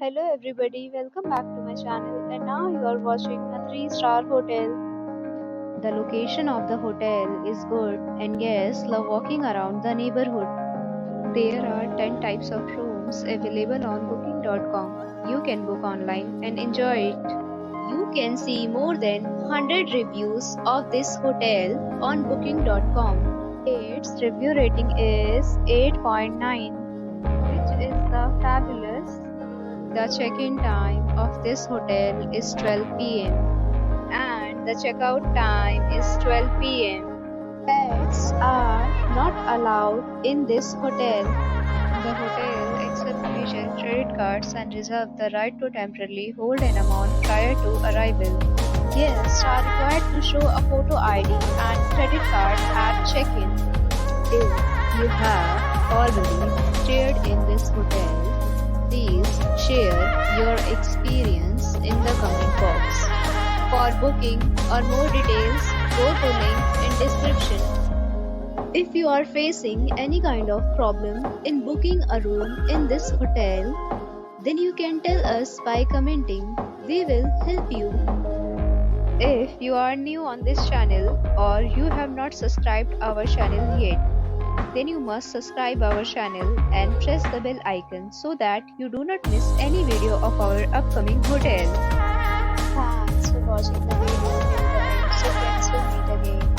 Hello everybody, welcome back to my channel and now you are watching a 3-star hotel. The location of the hotel is good and guests love walking around the neighborhood. There are 10 types of rooms available on booking.com. You can book online and enjoy it. You can see more than 100 reviews of this hotel on booking.com. Its review rating is 8.9, which is the fabulous. The check-in time of this hotel is 12 p.m. and the checkout time is 12 p.m. Pets are not allowed in this hotel. The hotel accepts major credit cards and reserves the right to temporarily hold an amount prior to arrival. Guests are required to show a photo ID and credit card at check-in. If you have already stayed in this hotel, please share your experience in the comment box. For booking or more details, go to link in description. If you are facing any kind of problem in booking a room in this hotel, then you can tell us by commenting. We will help you. If you are new on this channel or you have not subscribed our channel yet, then you must subscribe our channel and press the bell icon so that you do not miss any video of our upcoming hotel. Thanks for watching the video till the end. So friends will meet again.